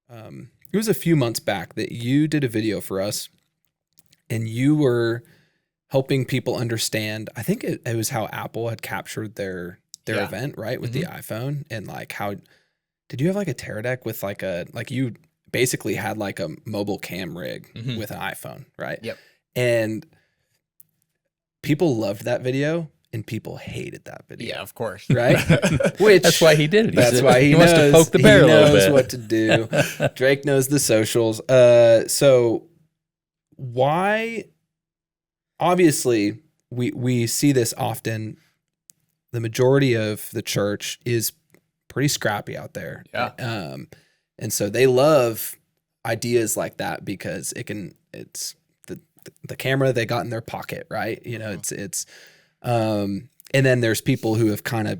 it was a few months back that you did a video for us, and you were helping people understand. I think it was how Apple had captured their event, right, with the iPhone, and like how did you have like a Teradek with like you basically had like a mobile cam rig with an iPhone, right? Yep. And people loved that video. And people hated that video. Yeah, of course. Right? Which that's why he did it. That's why he wants to poke the bear a little bit. He knows what to do. Drake knows the socials. So why? Obviously, we see this often. The majority of the church is pretty scrappy out there. Yeah. And so they love ideas like that because it's the camera they got in their pocket, right? You know, and then there's people who have kind of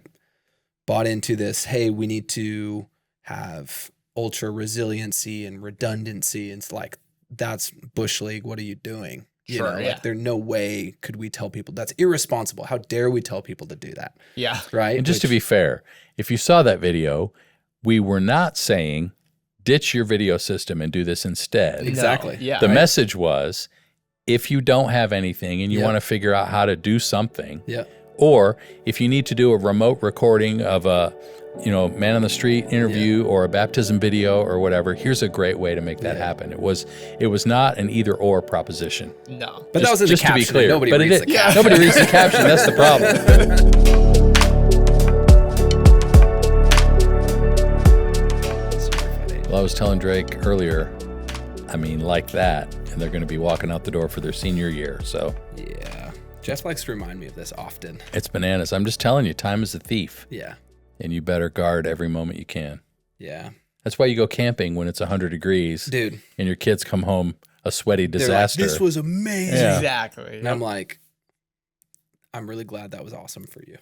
bought into this, hey, we need to have ultra resiliency and redundancy. And it's like, that's Bush League. What are you doing? You know, like there's no way could we tell people that's irresponsible. How dare we tell people to do that? Yeah. Right. And just to be fair, if you saw that video, we were not saying ditch your video system and do this instead. Exactly. No. Yeah. The message was, if you don't have anything and you want to figure out how to do something, or if you need to do a remote recording of a, man on the street interview or a baptism video or whatever, here's a great way to make that happen. It was not an either or proposition. No. But that was in the caption. To be clear. Nobody reads the caption. Nobody reads the caption. That's the problem. Well, I was telling Drake earlier, like that, and they're going to be walking out the door for their senior year. So yeah, Jeff likes to remind me of this often. It's bananas. I'm just telling you, time is a thief. Yeah. And you better guard every moment you can. Yeah. That's why you go camping when it's 100 degrees. Dude. And your kids come home a sweaty disaster. Like, this was amazing. Yeah. Exactly. And I'm like, I'm really glad that was awesome for you.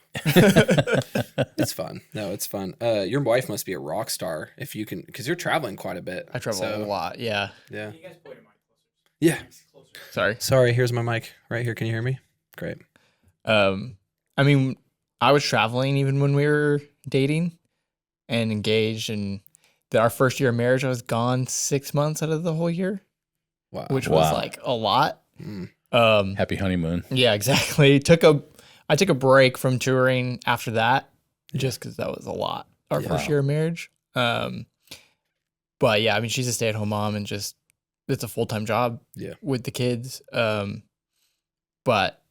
It's fun. No, it's fun. Your wife must be a rock star if you can, because you're traveling quite a bit. I travel a lot. Yeah. Yeah. Can you guys point your mic closer? Yeah. Sorry. Sorry. Here's my mic right here. Can you hear me? Great. I was traveling even when we were dating and engaged, and our first year of marriage, I was gone 6 months out of the whole year. Wow. Which was like a lot. Happy honeymoon. Yeah, exactly. I took a break from touring after that, just because that was a lot. Our first year of marriage. But yeah, she's a stay-at-home mom, and just it's a full-time job with the kids. But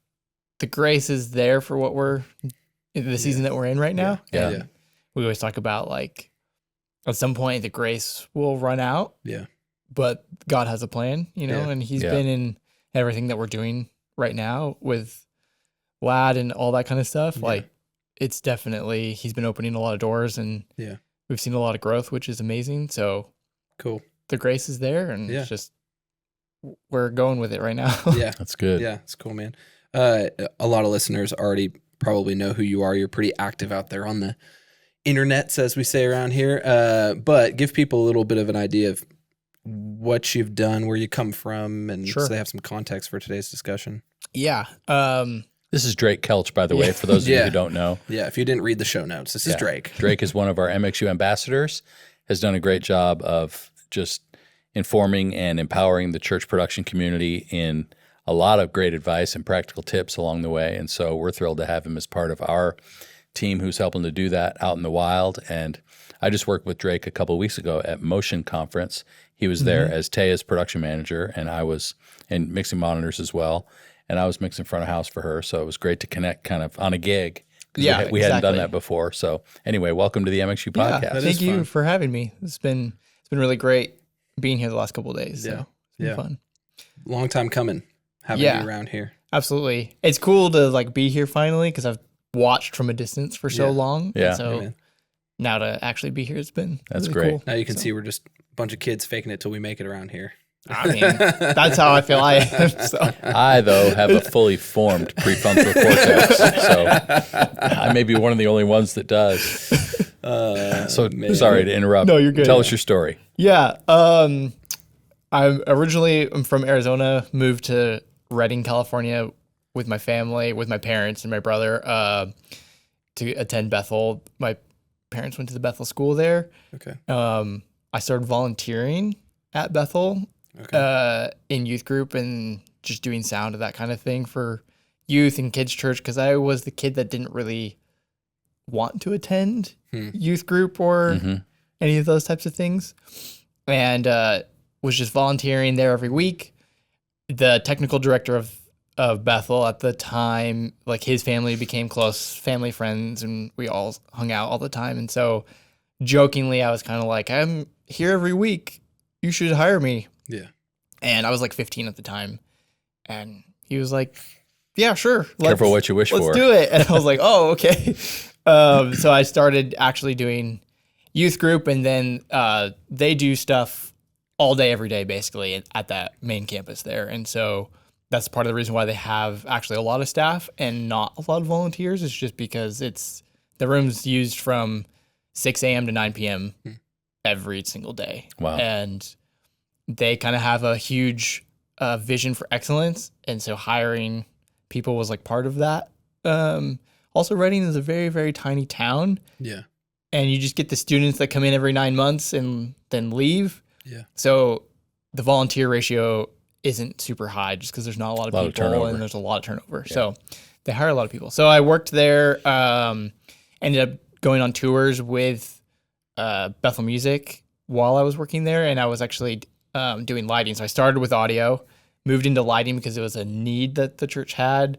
the grace is there for what we're the season that we're in right now. Yeah. We always talk about like at some point the grace will run out. Yeah. But God has a plan, and he's been in everything that we're doing right now with Lad and all that kind of stuff. Yeah. Like it's definitely, he's been opening a lot of doors, and we've seen a lot of growth, which is amazing. So cool. The grace is there, and it's just, we're going with it right now. Yeah. That's good. Yeah. It's cool, man. A lot of listeners already probably know who you are. You're pretty active out there on the internets, as we say around here. But give people a little bit of an idea of what you've done, where you come from, and so they have some context for today's discussion. Yeah. This is Drake Kelch, by the way, for those of you who don't know. Yeah, if you didn't read the show notes, this is Drake. Drake is one of our MxU ambassadors, has done a great job of just informing and empowering the church production community in a lot of great advice and practical tips along the way. And so we're thrilled to have him as part of our team who's helping to do that out in the wild. And I just worked with Drake a couple of weeks ago at Motion Conference. He was there as Taya's production manager, and I was in mixing monitors as well. And I was mixing front of house for her. So it was great to connect kind of on a gig. Yeah, we hadn't done that before. So anyway, welcome to the MxU Podcast. Thank you for having me. It's been really great being here the last couple of days. So it's been fun. Long time coming, having you around here. Absolutely. It's cool to like be here finally, because I've watched from a distance for so long. Yeah. So now to actually be here, it's been That's really great. cool. Now you can see we're just a bunch of kids faking it till we make it around here. That's how I feel I am. So. I, though, have a fully formed prefrontal cortex, so I may be one of the only ones that does. Sorry to interrupt. No, you're good. Tell us your story. Yeah. I'm from Arizona, moved to Redding, California with my family, with my parents and my brother to attend Bethel. My parents went to the Bethel school there. Okay. I started volunteering at Bethel in youth group and just doing sound of that kind of thing for youth and kids church, because I was the kid that didn't really want to attend youth group or any of those types of things, and was just volunteering there every week. The technical director of Bethel at the time, like his family became close family friends, and we all hung out all the time. And so jokingly, I was kind of like, I'm here every week. You should hire me. Yeah. And I was like 15 at the time. And he was like, yeah, sure. Careful what you wish for. Let's do it. And I was like, oh, okay. So I started actually doing youth group, and then they do stuff all day, every day, basically at that main campus there. And so that's part of the reason why they have actually a lot of staff and not a lot of volunteers. It's just because the room's used from 6 a.m. to 9 p.m. every single day. Wow. And they kind of have a huge vision for excellence. And so hiring people was like part of that. Also, Reading is a very, very tiny town. Yeah. And you just get the students that come in every 9 months and then leave. Yeah. So the volunteer ratio isn't super high just because there's not a lot of people and there's a lot of turnover. Yeah. So they hire a lot of people. So I worked there, ended up going on tours with Bethel Music while I was working there. And I was actually doing lighting. So I started with audio, moved into lighting because it was a need that the church had.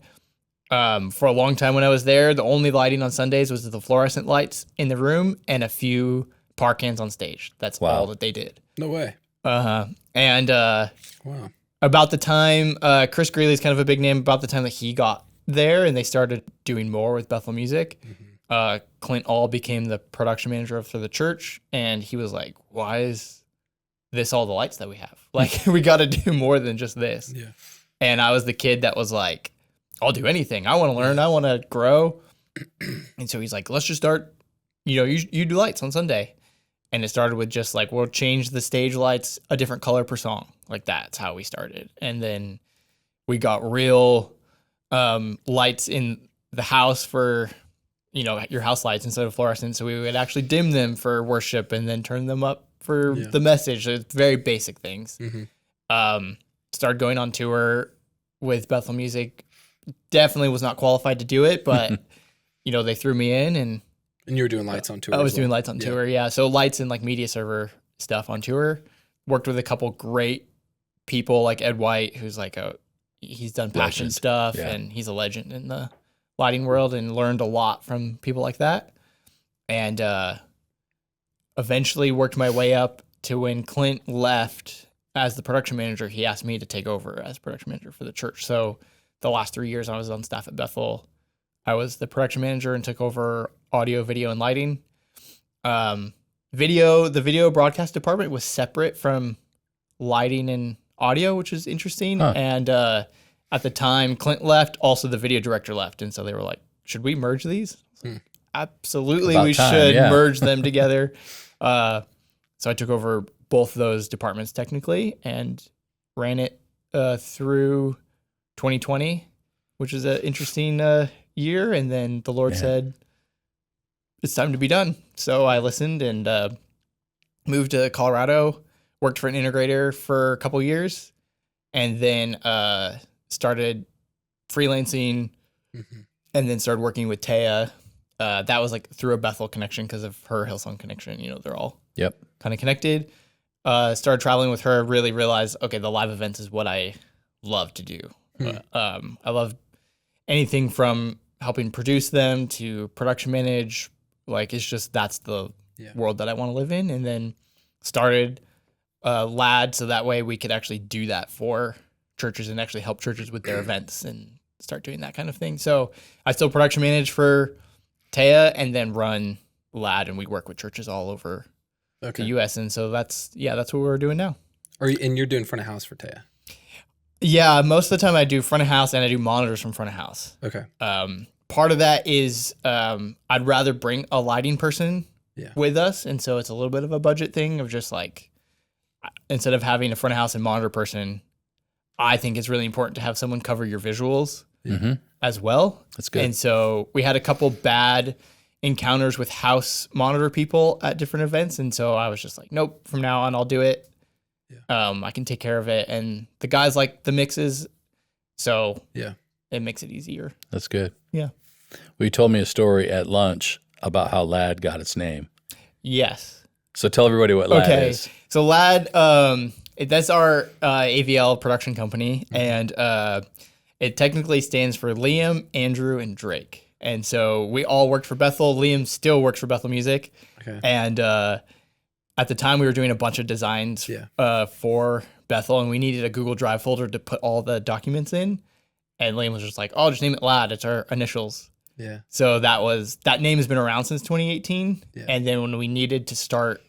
For a long time when I was there, the only lighting on Sundays was the fluorescent lights in the room and a few park cans on stage. That's all that they did. No way. And wow. About the time, Chris Greeley's kind of a big name, about the time that he got there and they started doing more with Bethel Music, Clint All became the production manager for the church, and he was like, why is this all the lights that we have? Like, we got to do more than just this. Yeah. And I was the kid that was like, I'll do anything. I want to learn. I want to grow. And so he's like, let's just start, you do lights on Sunday. And it started with just like, we'll change the stage lights a different color per song. Like, that's how we started. And then we got real lights in the house for, your house lights instead of fluorescent. So we would actually dim them for worship and then turn them up for the message. So it's very basic things. Started going on tour with Bethel Music. Definitely was not qualified to do it, but they threw me in, and you were doing lights on tour. I was doing lights on tour, yeah. So lights and like media server stuff on tour. Worked with a couple great people like Ed White, who's like he's done passion stuff, and he's a legend in the lighting world, and learned a lot from people like that. And eventually worked my way up to when Clint left as the production manager. He asked me to take over as production manager for the church. So the last 3 years I was on staff at Bethel, I was the production manager and took over audio, video, and lighting. The video broadcast department was separate from lighting and audio, which is interesting. And at the time Clint left, also the video director left. And so they were like, should we merge these? Absolutely, we should merge them together. So I took over both those departments technically and ran it through 2020, which is an interesting year. And then the Lord said, it's time to be done. So I listened and moved to Colorado, worked for an integrator for a couple years, and then started freelancing and then started working with Taya. That was like through a Bethel connection because of her Hillsong connection. They're all kind of connected. Started traveling with her, really realized, okay, the live events is what I love to do. I love anything from helping produce them to production manage. Like, it's just, that's the world that I want to live in. And then started LAD so that way we could actually do that for churches and actually help churches with their events and start doing that kind of thing. So I still production manage for Taya and then run LAD, and we work with churches all over the U.S. And so that's what we're doing now. And you're doing front of house for Taya? Yeah, most of the time I do front of house and I do monitors from front of house. Okay. Part of that is I'd rather bring a lighting person with us, and so it's a little bit of a budget thing of just like, instead of having a front of house and monitor person, I think it's really important to have someone cover your visuals as well. That's good. And so we had a couple bad encounters with house monitor people at different events. And so I was just like, nope, from now on, I'll do it. Yeah. I can take care of it. And the guys like the mixes. So it makes it easier. That's good. Yeah. Well, you told me a story at lunch about how LAD got its name. Yes. So tell everybody what LAD is. So LAD, that's our AVL production company, and it technically stands for Liam, Andrew, and Drake. And so we all worked for Bethel. Liam still works for Bethel Music. Okay. And at the time, we were doing a bunch of designs for Bethel, and we needed a Google Drive folder to put all the documents in. And Liam was just like, "Oh, just name it LAD. It's our initials." Yeah. So that name has been around since 2018. Yeah. And then when we needed to start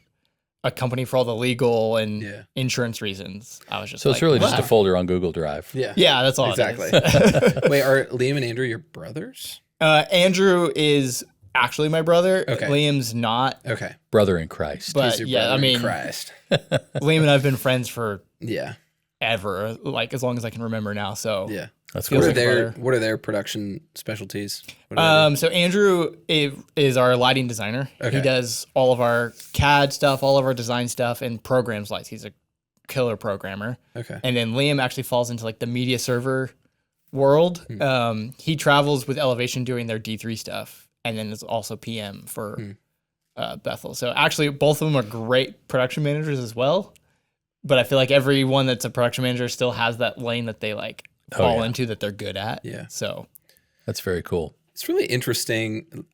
a company for all the legal and insurance reasons, I was just so it's really just a folder on Google Drive. Yeah. Yeah, that's all exactly. It is. Wait, are Liam and Andrew your brothers? Andrew is actually my brother. Okay. Liam's not. Okay. Brother in Christ. But Christ. Liam and I have been friends for ever, like as long as I can remember now. So that's cool. What are their production specialties? So Andrew is our lighting designer. Okay. He does all of our CAD stuff, all of our design stuff, and programs lights. He's a killer programmer. Okay. And then Liam actually falls into like the media server world. He travels with Elevation doing their D3 stuff, and then is also PM for Bethel. So actually, both of them are great production managers as well. But I feel like everyone that's a production manager still has that lane that they like fall into that they're good at. Yeah. So that's very cool. It's really interesting.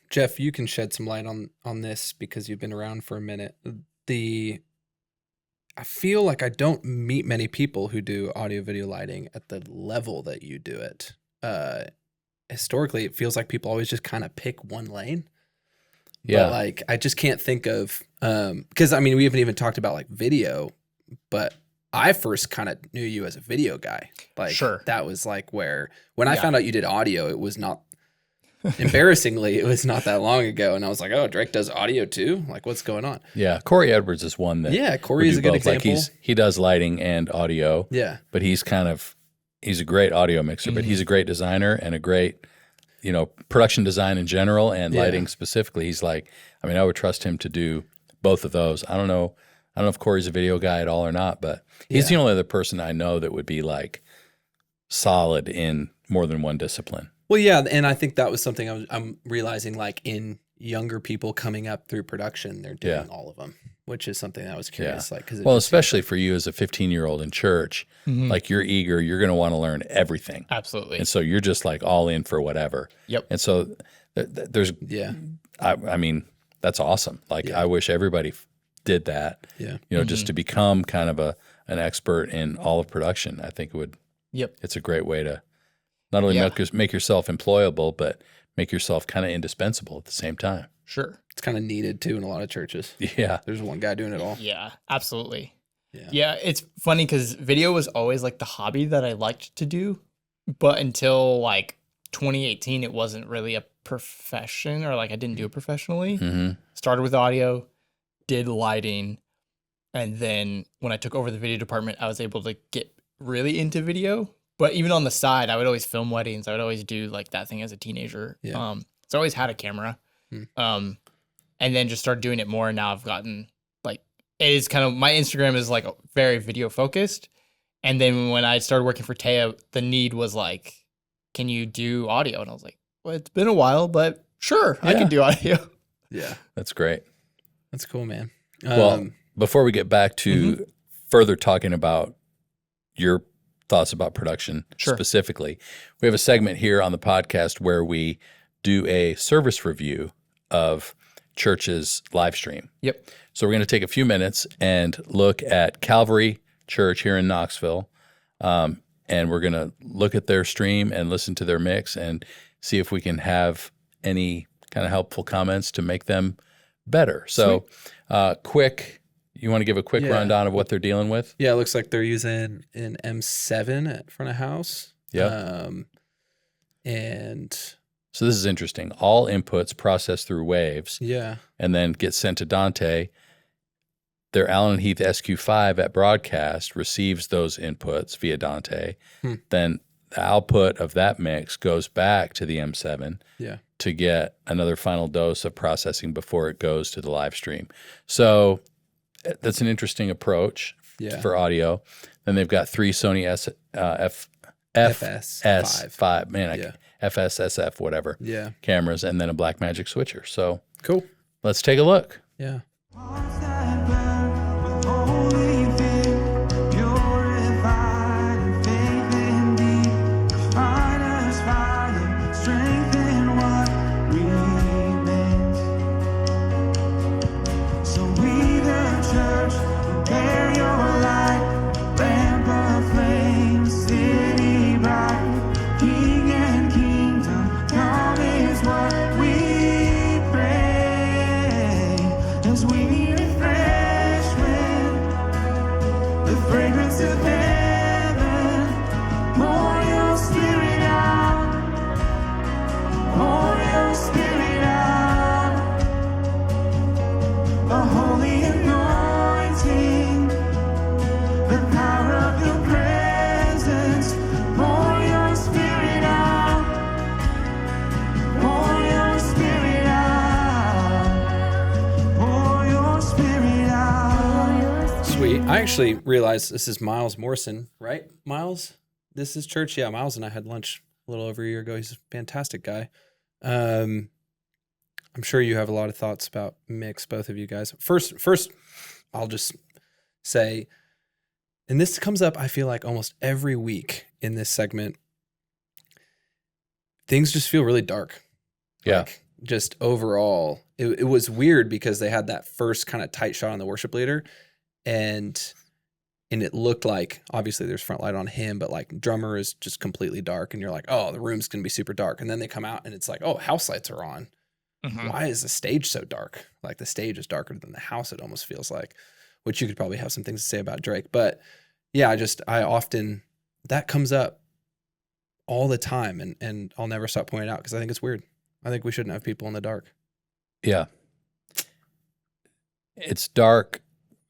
Jeff, you can shed some light on this because you've been around for a minute. I feel like I don't meet many people who do audio video lighting at the level that you do it. Historically, it feels like people always just kind of pick one lane. Yeah. But like, I just can't think of, because I mean, we haven't even talked about like video, but I first kind of knew you as a video guy. Like that was like when I found out you did audio, it was not, embarrassingly, it was not that long ago. And I was like, oh, Drake does audio too? Like what's going on? Yeah. Corey Edwards is one that. Corey is a good example. Like he does lighting and audio. Yeah. But he's a great audio mixer, but he's a great designer and a great, production design in general and lighting specifically. He's like, I would trust him to do both of those. I don't know if Corey's a video guy at all or not, but he's the only other person I know that would be like solid in more than one discipline. Well, yeah, and I think that was something I'm realizing, like in younger people coming up through production, they're doing all of them, which is something I was curious. Like, especially for you as a 15-year-old in church, like you're eager, you're going to want to learn everything. Absolutely. And so you're just like all in for whatever. Yep. And so there's, I mean, that's awesome. Like I wish everybody did that. Yeah. Just to become kind of an expert in all of production. I think it would. Yep. It's a great way to not only make yourself employable, but make yourself kind of indispensable at the same time. Sure. It's kind of needed too in a lot of churches. Yeah. There's one guy doing it all. Yeah, absolutely. Yeah, it's funny because video was always like the hobby that I liked to do, but until like 2018, it wasn't really a profession, or like I didn't do it professionally. Started with audio, did lighting, and then when I took over the video department, I was able to get really into video. But even on the side, I would always film weddings. I would always do like that thing as a teenager. Yeah. So I always had a camera. And then just started doing it more. And now I've gotten like, it is kind of, my Instagram is like very video focused. And then when I started working for Taya, the need was like, can you do audio? And I was like, well, it's been a while, but sure, I can do audio. Yeah. That's great. That's cool, man. Well, before we get back to further talking about your thoughts about production specifically, we have a segment here on the podcast where we do a service review of church's live stream. Yep. So we're going to take a few minutes and look at Calvary Church here in Knoxville, and we're going to look at their stream and listen to their mix and see if we can have any kind of helpful comments to make them better. So you want to give a quick rundown of what they're dealing with? Yeah, it looks like they're using an M7 at front of house. Yeah. And so this is interesting. All inputs processed through waves. Yeah. And then get sent to Dante. Their Allen Heath SQ5 at broadcast receives those inputs via Dante. Then the output of that mix goes back to the M7 to get another final dose of processing before it goes to the live stream. So that's an interesting approach for audio. Then they've got 3 Sony FS5, man, FSSF, whatever, cameras, and then a Blackmagic switcher. So cool. Let's take a look. Yeah. I actually realized this is Miles Morrison, right? Miles, this is church. Yeah, Miles and I had lunch a little over a year ago. He's a fantastic guy. I'm sure you have a lot of thoughts about Mix, both of you guys. First, I'll just say, and this comes up, I feel like almost every week in this segment, things just feel really dark. Yeah. Like, just overall, it was weird because they had that first kind of tight shot on the worship leader. And it looked like, obviously there's front light on him, but like drummer is just completely dark. And you're like, oh, the room's going to be super dark. And then they come out and it's like, oh, house lights are on. Mm-hmm. Why is the stage so dark? Like the stage is darker than the house, it almost feels like, which you could probably have some things to say about Drake. But yeah, I often, that comes up all the time and I'll never stop pointing it out because I think it's weird. I think we shouldn't have people in the dark. Yeah. It's dark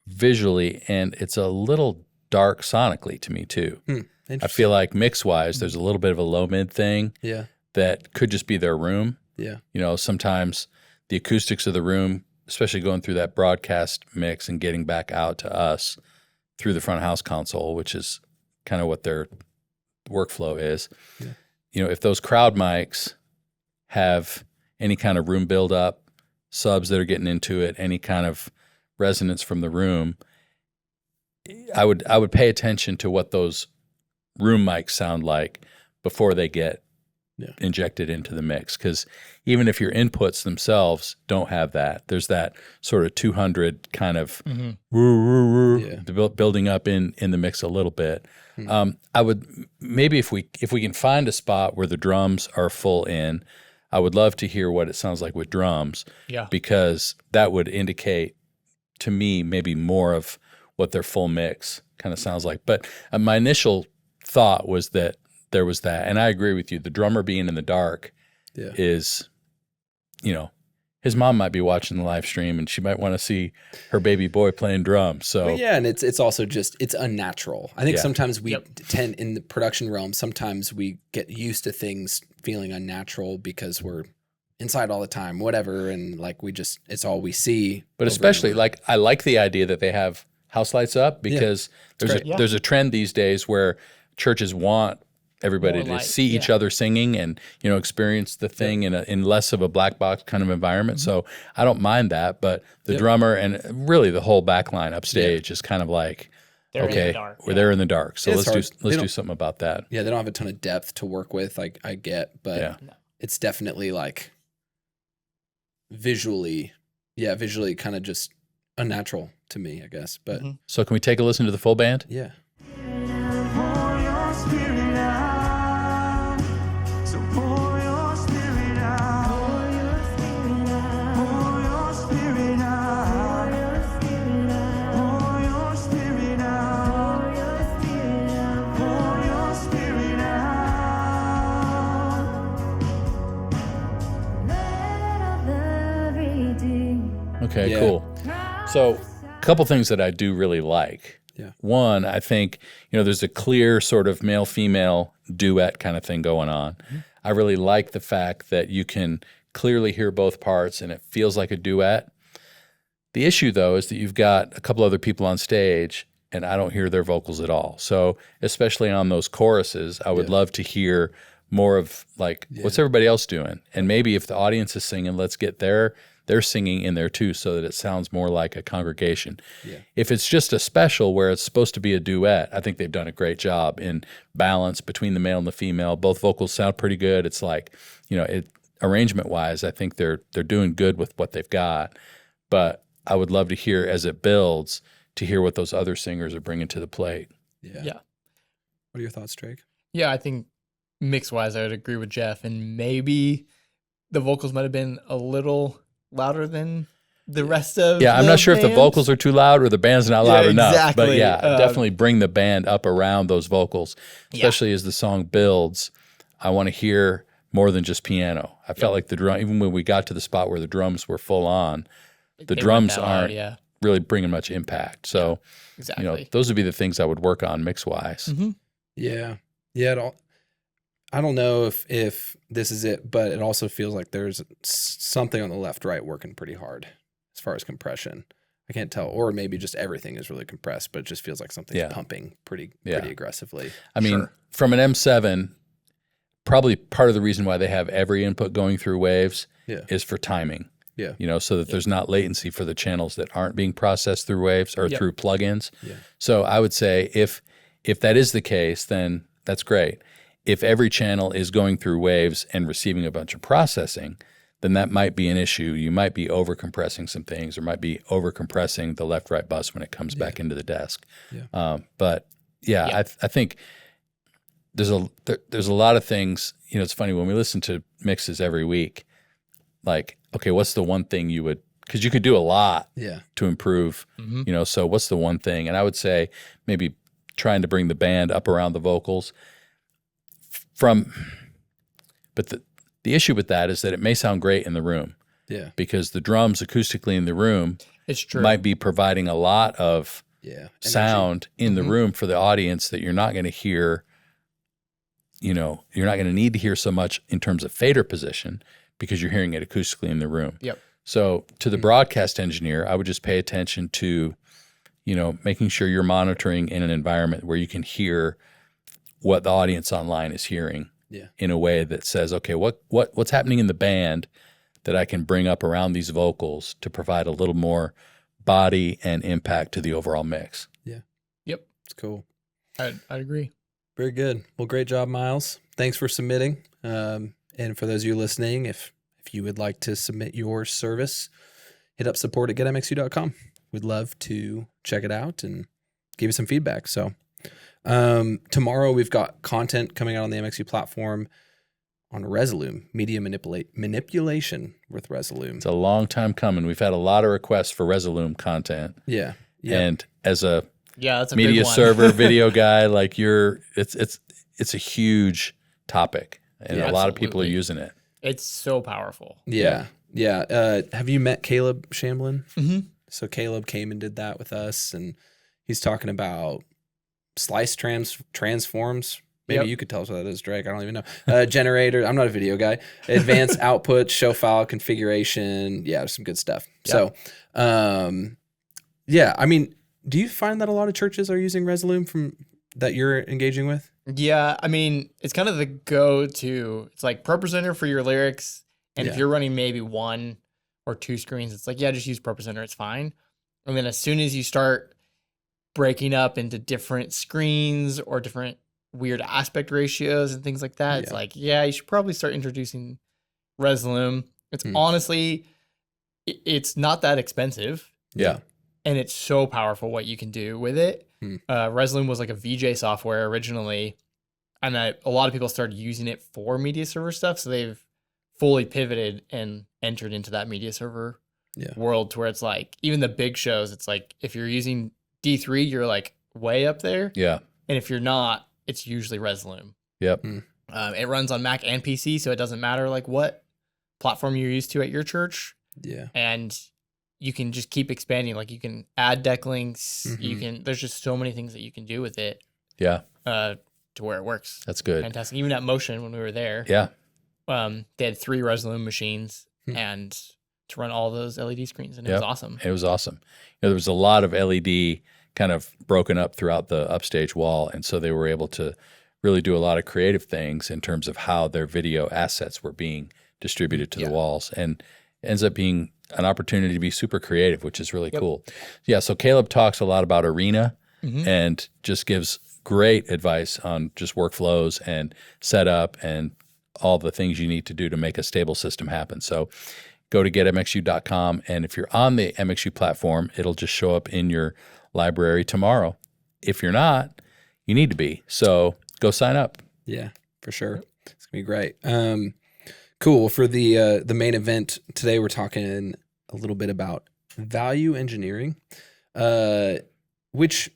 visually, and it's a little dark sonically to me too. I feel like mix-wise, there's a little bit of a low-mid thing that could just be their room. Yeah. You know, sometimes the acoustics of the room, especially going through that broadcast mix and getting back out to us through the front of house console, which is kind of what their workflow is. Yeah. You know, if those crowd mics have any kind of room buildup, subs that are getting into it, any kind of resonance from the room, I would pay attention to what those room mics sound like before they get injected into the mix. Because even if your inputs themselves don't have that, there's that sort of 200 kind of building up in the mix a little bit. I would maybe if we can find a spot where the drums are full in, I would love to hear what it sounds like with drums. Yeah, because that would indicate to me maybe more of what their full mix kind of sounds like. But my initial thought was that there was that, and I agree with you. The drummer being in the dark is, you know, his mom might be watching the live stream and she might want to see her baby boy playing drums. So and it's also just, it's unnatural. I think sometimes we tend, in the production realm, sometimes we get used to things feeling unnatural because we're inside all the time, whatever, and like it's all we see. But especially like I like the idea that they have house lights up because there's a trend these days where churches want everybody to see each other singing and, you know, experience the thing in less of a black box kind of environment. Mm-hmm. So I don't mind that, but the drummer and really the whole back line upstage is kind of like, they're in the dark. We're there in the dark. So let's do something about that. Yeah, they don't have a ton of depth to work with, like I get, but it's definitely like visually kind of just unnatural to me, I guess. But So can we take a listen to the full band? Yeah. Okay, cool. So a couple things that I do really like Yeah. One, I think, there's a clear sort of male-female duet kind of thing going on. Mm-hmm. I really like the fact that you can clearly hear both parts and it feels like a duet. The issue, though, is that you've got a couple other people on stage and I don't hear their vocals at all. So especially on those choruses, I would love to hear more of like, what's everybody else doing? And maybe if the audience is singing, let's get their singing in there too so that it sounds more like a congregation. Yeah. If it's just a special where it's supposed to be a duet, I think they've done a great job in balance between the male and the female. Both vocals sound pretty good. It's like, arrangement-wise, I think they're doing good with what they've got. But I would love to hear as it builds to hear what those other singers are bringing to the plate. Yeah. Yeah. What are your thoughts, Drake? Yeah, I think mix-wise, I would agree with Jeff. And maybe the vocals might have been a little louder than the rest of I'm not sure if the vocals are too loud or the band's not loud enough. Exactly. But definitely bring the band up around those vocals, especially as the song builds. I want to hear more than just piano. I felt like the drum, even when we got to the spot where the drums were full on, the drums aren't really bringing much impact. So, exactly. Those would be the things I would work on mix-wise. Mm-hmm. Yeah. I don't know if this is it, but it also feels like there's something on the left-right working pretty hard as far as compression. I can't tell, or maybe just everything is really compressed, but it just feels like something's pumping pretty aggressively. I mean, from an M7, probably part of the reason why they have every input going through waves is for timing. Yeah. So that there's not latency for the channels that aren't being processed through waves or through plugins. Yeah. So I would say if that is the case, then that's great. If every channel is going through waves and receiving a bunch of processing, then that might be an issue. You might be over-compressing some things or might be over-compressing the left-right bus when it comes back into the desk. Yeah. I think there's a lot of things. It's funny when we listen to mixes every week, like, okay, what's the one thing you would, because you could do a lot to improve, so what's the one thing? And I would say maybe trying to bring the band up around the vocals but the issue with that is that it may sound great in the room. Yeah. Because the drums acoustically in the room it's true. might be providing a lot of sound in the room for the audience that you're not going to hear, you're not going to need to hear so much in terms of fader position because you're hearing it acoustically in the room. Yep. So to the broadcast engineer, I would just pay attention to, making sure you're monitoring in an environment where you can hear what the audience online is hearing in a way that says, okay, what's happening in the band that I can bring up around these vocals to provide a little more body and impact to the overall mix. Yeah. Yep. It's cool. I'd agree. Very good. Well, great job, Miles. Thanks for submitting. And for those of you listening, if you would like to submit your service, hit up support@getmxu.com. We'd love to check it out and give you some feedback. So tomorrow we've got content coming out on the MxU platform on Resolume, media manipulation with Resolume. It's a long time coming. We've had a lot of requests for Resolume content. Yeah. And as a that's a media big one. server, video guy, like it's a huge topic, and a lot of people are using it. It's so powerful. Yeah. Have you met Caleb Shamblin? Mm-hmm. So Caleb came and did that with us, and he's talking about slice transforms. Maybe you could tell us what that is, Drake. I don't even know. Generator. I'm not a video guy. Advanced output, show file configuration. Yeah, there's some good stuff. Yep. So, I mean, do you find that a lot of churches are using Resolume from that you're engaging with? Yeah, I mean, it's kind of the go-to. It's like ProPresenter for your lyrics, and if you're running maybe one or two screens, it's like, just use ProPresenter, it's fine. And then as soon as you start breaking up into different screens or different weird aspect ratios and things like that, it's like, you should probably start introducing Resolume. It's honestly, it's not that expensive. Yeah. And it's so powerful what you can do with it. Resolume was like a VJ software originally, and a lot of people started using it for media server stuff. So they've fully pivoted and entered into that media server world to where it's like, even the big shows, it's like, if you're using D3, you're like way up there. Yeah. And if you're not, it's usually Resolume. Yep. It runs on Mac and PC, so it doesn't matter like what platform you're used to at your church. Yeah. And you can just keep expanding. Like you can add deck links. There's just so many things that you can do with it. Yeah. To where it works. That's good. Fantastic. Even at Motion when we were there. Yeah. They had 3 Resolume machines and to run all those LED screens, and it was awesome. It was awesome. There was a lot of LED kind of broken up throughout the upstage wall, and so they were able to really do a lot of creative things in terms of how their video assets were being distributed to the walls, and it ends up being an opportunity to be super creative, which is really cool. Yeah, so Caleb talks a lot about Arena and just gives great advice on just workflows and setup and all the things you need to do to make a stable system happen. So go to getmxu.com, and if you're on the MxU platform, it'll just show up in your library tomorrow. If you're not, you need to be. So go sign up. Yeah, for sure. It's gonna be great. Cool. For the main event today, we're talking a little bit about value engineering, which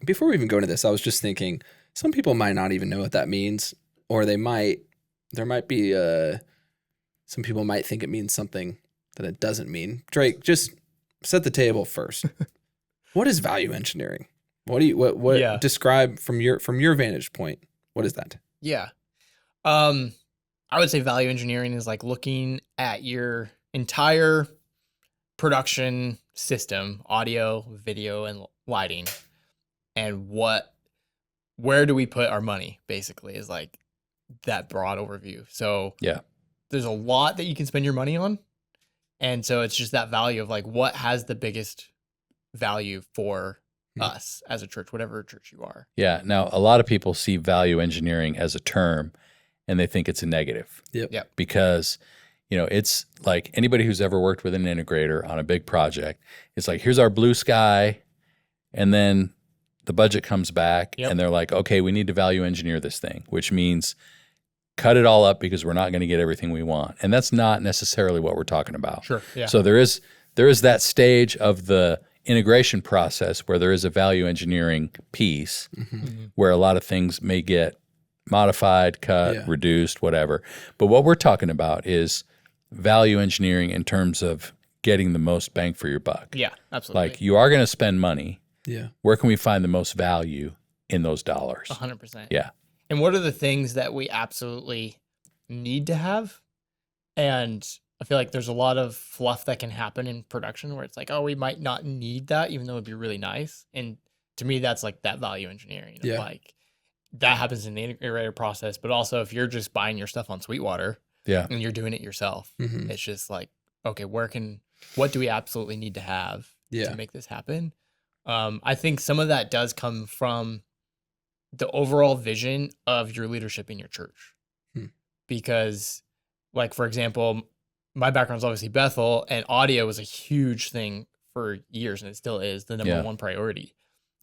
before we even go into this, I was just thinking some people might not even know what that means, or there might be some people might think it means something that it doesn't mean. Drake, just set the table first. What is value engineering? What describe from your vantage point? What is that? Yeah. I would say value engineering is like looking at your entire production system, audio, video, and lighting, and where do we put our money, basically, is like that broad overview. So there's a lot that you can spend your money on. And so it's just that value of like what has the biggest value for us as a church, whatever church you are. Yeah. Now, a lot of people see value engineering as a term and they think it's a negative. Yep. Because, it's like anybody who's ever worked with an integrator on a big project, it's like, here's our blue sky. And then the budget comes back and they're like, okay, we need to value engineer this thing, which means cut it all up because we're not going to get everything we want. And that's not necessarily what we're talking about. Sure. Yeah. So there is that stage of the integration process where there is a value engineering piece where a lot of things may get modified, cut, reduced, whatever. But what we're talking about is value engineering in terms of getting the most bang for your buck. Yeah, absolutely. Like you are going to spend money. Yeah. Where can we find the most value in those dollars? 100%. Yeah. And what are the things that we absolutely need to have? And I feel like there's a lot of fluff that can happen in production where it's like, oh, we might not need that, even though it'd be really nice. And to me, that's like that value engineering. Yeah. Like that happens in the integrator process, but also if you're just buying your stuff on Sweetwater and you're doing it yourself, it's just like, okay, what do we absolutely need to have to make this happen? I think some of that does come from the overall vision of your leadership in your church. Because like, for example, my background is obviously Bethel, and audio was a huge thing for years, and it still is the number one priority.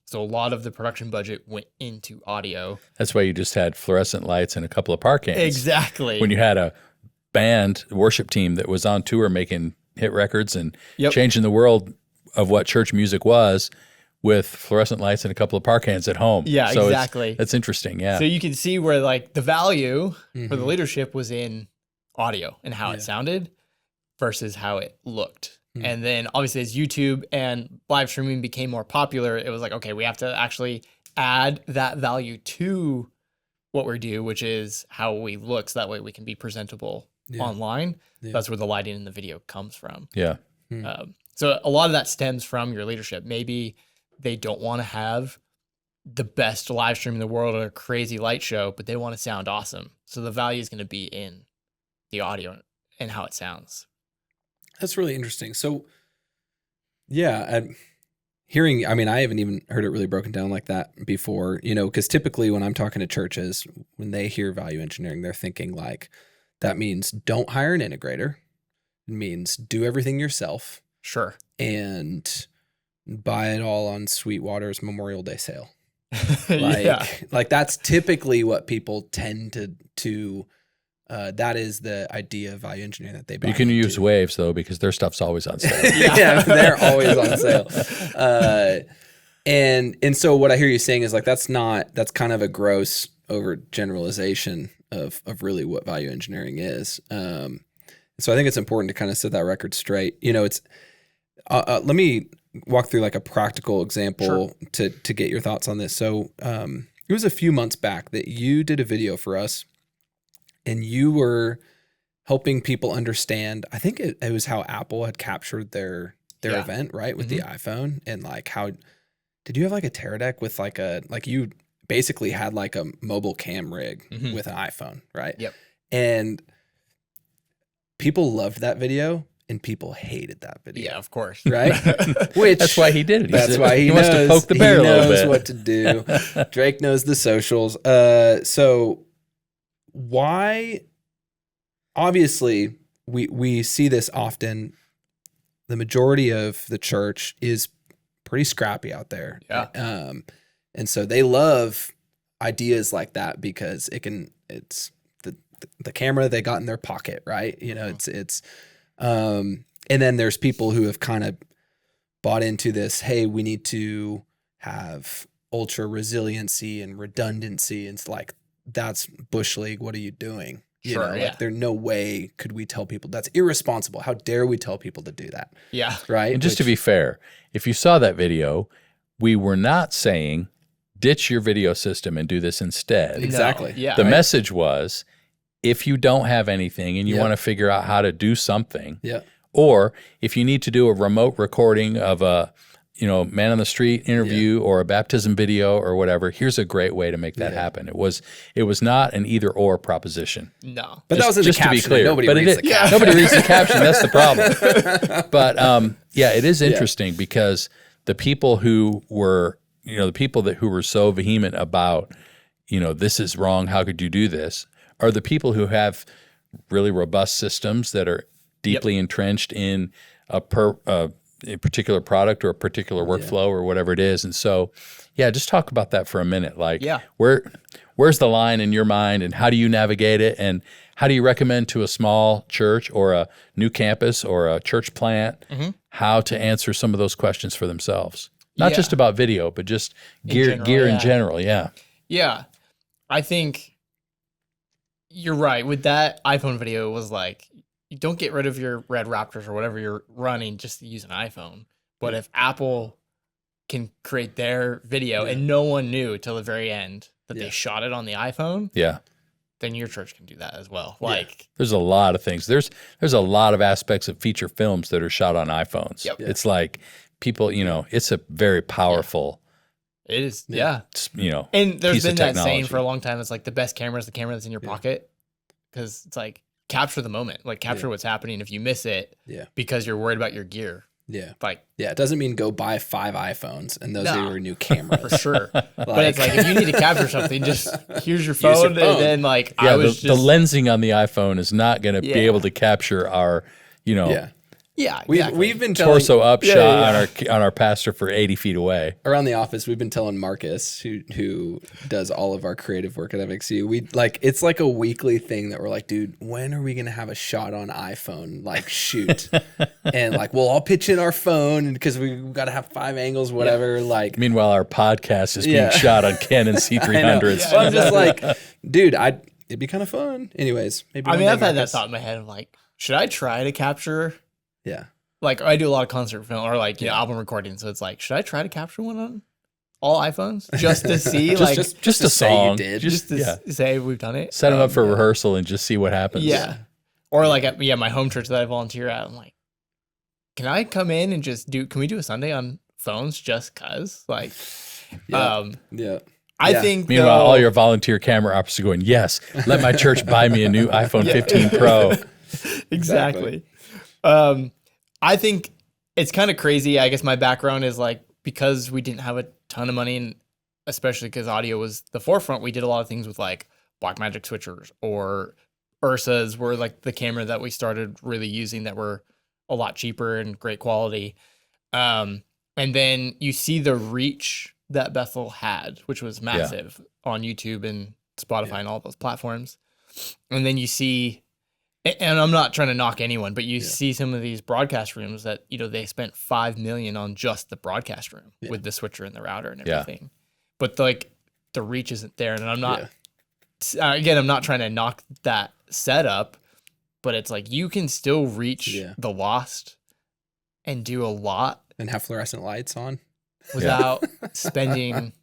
So a lot of the production budget went into audio. That's why you just had fluorescent lights and a couple of park cans. Exactly. When you had a band worship team that was on tour making hit records and changing the world of what church music was with fluorescent lights and a couple of park cans at home. Yeah, so exactly. That's interesting. Yeah. So you can see where like the value for the leadership was in audio and how it sounded versus how it looked. And then obviously as YouTube and live streaming became more popular, it was like, okay, we have to actually add that value to what we do, which is how we look. So that way we can be presentable online. That's where the lighting and the video comes from. Yeah. So a lot of that stems from your leadership. Maybe they don't want to have the best live stream in the world or a crazy light show, but they want to sound awesome. So the value is going to be in the audio and how it sounds. That's really interesting. So, I haven't even heard it really broken down like that before, because typically when I'm talking to churches, when they hear value engineering, they're thinking like, that means don't hire an integrator. It means do everything yourself. Sure. And buy it all on Sweetwater's Memorial Day sale. Like that's typically what people tend to that is the idea of value engineering that they buy. You can use Waves though, because their stuff's always on sale. They're always on sale. And so what I hear you saying is like, that's kind of a gross overgeneralization of really what value engineering is. So I think it's important to kind of set that record straight. It's Let me walk through like a practical example Sure. to get your thoughts on this. So it was a few months back that you did a video for us, and you were helping people understand. I think it was how Apple had captured their event, right, with the iPhone, and like how did you have like a Teradek with like you basically had like a mobile cam rig with an iPhone, right? Yep. And people loved that video. And people hated that video. Yeah, of course. Right? Which That's why he did it. That's why he must have poked the bear a little bit. He knows what to do. Drake knows the socials. So why? Obviously, we see this often. The majority of the church is pretty scrappy out there. Yeah. And so they love ideas like that because it's the camera they got in their pocket, right? You know, and then there's people who have kind of bought into this, hey, we need to have ultra resiliency and redundancy. And it's like, that's Bush League. What are you doing? You know, like there's no way could we tell people that's irresponsible. How dare we tell people to do that? Yeah. Right. And just to be fair, if you saw that video, we were not saying ditch your video system and do this instead. Exactly. No. Yeah. The message was, if you don't have anything and you want to figure out how to do something, or if you need to do a remote recording of a, man on the street interview or a baptism video or whatever, here's a great way to make that happen. It was not an either or proposition. No. But that was in the caption. To be clear. Nobody reads the caption. Nobody reads the caption. That's the problem. But it is interesting because the people who were, who were so vehement about, this is wrong, how could you do this, are the people who have really robust systems that are deeply entrenched in a particular product or a particular workflow or whatever it is. And so, just talk about that for a minute. Like, where's the line in your mind, and how do you navigate it, and how do you recommend to a small church or a new campus or a church plant how to answer some of those questions for themselves? Not just about video, but just gear in general. Yeah. Yeah. I think you're right. With that iPhone video, it was like, you don't get rid of your Red Raptors or whatever you're running just to use an iPhone. But if Apple can create their video and no one knew till the very end that they shot it on the iPhone, then your church can do that as well. Like, there's a lot of things. There's a lot of aspects of feature films that are shot on iPhones. Yep. It's like people, it's a very powerful. It is, and there's piece been of that saying technology. for a long time. It's like the best camera is the camera that's in your pocket, because it's like capture the moment, like capture what's happening. If you miss it, because you're worried about your gear, like it doesn't mean go buy 5 iPhones and those are your new cameras for sure. But it's like if you need to capture something, just here's your phone, and then like the lensing on the iPhone is not going to be able to capture our, we've been torso up shot on our pastor for 80 feet away. Around the office, we've been telling Marcus, who does all of our creative work at MxU, it's like a weekly thing that we're like, dude, when are we gonna have a shot on iPhone like shoot? And like we'll all pitch in our phone because we've got to have 5 angles, whatever. Like meanwhile, our podcast is being shot on Canon C300s. So I'm just like, dude, it'd be kind of fun. Anyways, maybe. I mean, I've had that thought in my head of like, should I try to capture? Yeah. Like I do a lot of concert film or like album recording, so it's like, should I try to capture one on all iPhones just to see just a song, just to say we've done it, set them up for rehearsal and just see what happens. Yeah. Or like at my home church that I volunteer at, I'm like, can I come in and just can we do a Sunday on phones just cause? Like, I think meanwhile, all your volunteer camera ops are going, yes, let my church buy me a new iPhone 15 Pro. Exactly. I think it's kind of crazy. I guess my background is like, because we didn't have a ton of money, and especially because audio was the forefront, we did a lot of things with like Blackmagic switchers, or Ursas were like the camera that we started really using that were a lot cheaper and great quality. And then you see the reach that Bethel had, which was massive on YouTube and Spotify and all those platforms. And then you see, and I'm not trying to knock anyone, but you see some of these broadcast rooms that, they spent $5 million on just the broadcast room with the switcher and the router and everything. But like the reach isn't there. And I'm not, again, I'm not trying to knock that setup, but it's like, you can still reach the lost and do a lot And have fluorescent lights on. without spending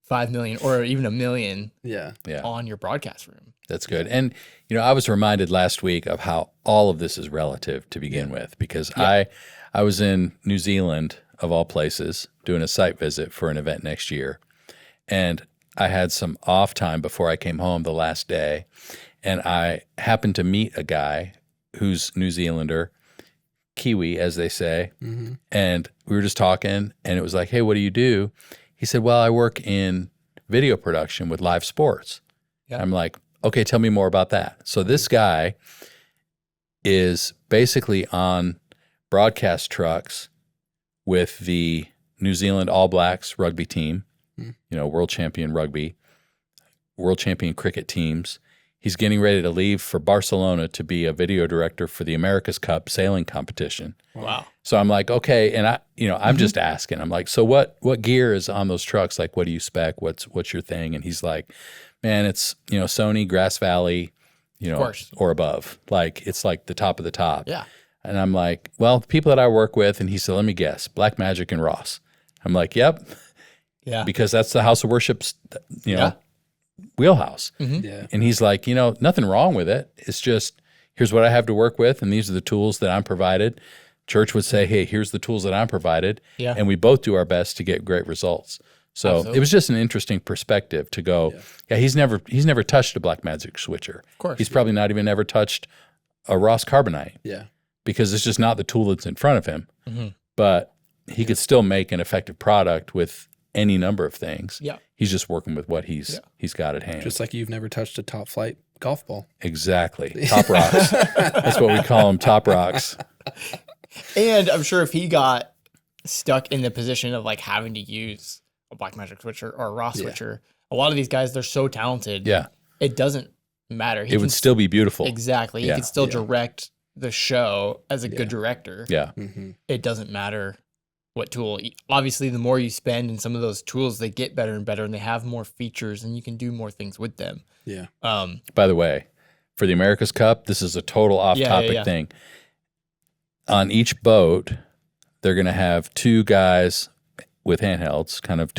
$5 million or even $1 million Yeah. on your broadcast room. That's good. And, I was reminded last week of how all of this is relative to begin with, because I was in New Zealand, of all places, doing a site visit for an event next year. And I had some off time before I came home the last day. And I happened to meet a guy who's New Zealander, Kiwi, as they say. Mm-hmm. And we were just talking, and it was like, hey, what do you do? He said, well, I work in video production with live sports. Yeah. I'm like, okay, tell me more about that. So this guy is basically on broadcast trucks with the New Zealand All Blacks rugby team, world champion rugby, world champion cricket teams. He's getting ready to leave for Barcelona to be a video director for the America's Cup sailing competition. Wow. So I'm like, okay, and I'm just asking. I'm like, so what gear is on those trucks? Like, what do you spec? What's your thing? And he's like, man, it's Sony, Grass Valley, Of course. or above. Like, it's like the top of the top. Yeah. And I'm like, well, the people that I work with, and he said, let me guess, Blackmagic and Ross. I'm like, yep. Yeah. Because that's the House of Worship's, wheelhouse. Mm-hmm. Yeah. And he's like, nothing wrong with it. It's just, here's what I have to work with, and these are the tools that I'm provided. Church would say, hey, here's the tools that I'm provided. Yeah. And we both do our best to get great results. So Absolutely. it was just an interesting perspective to go, he's never touched a Blackmagic switcher. Of course. He's probably not even ever touched a Ross Carbonite. Yeah. Because it's just not the tool that's in front of him. Mm-hmm. But he could still make an effective product with any number of things. Yeah. He's just working with what he's got at hand. Just like you've never touched a top flight golf ball. Exactly. Top rocks. That's what we call them, top rocks. And I'm sure if he got stuck in the position of like having to use a Blackmagic switcher or a Ross switcher, a lot of these guys, they're so talented. Yeah. It doesn't matter. It would still be beautiful. Exactly. He Yeah. could still direct the show as a good director. Yeah. Mm-hmm. It doesn't matter what tool. Obviously, the more you spend in some of those tools, they get better and better, and they have more features, and you can do more things with them. Yeah. By the way, for the America's Cup, this is a total off-topic thing. On each boat, they're going to have two guys with handhelds kind of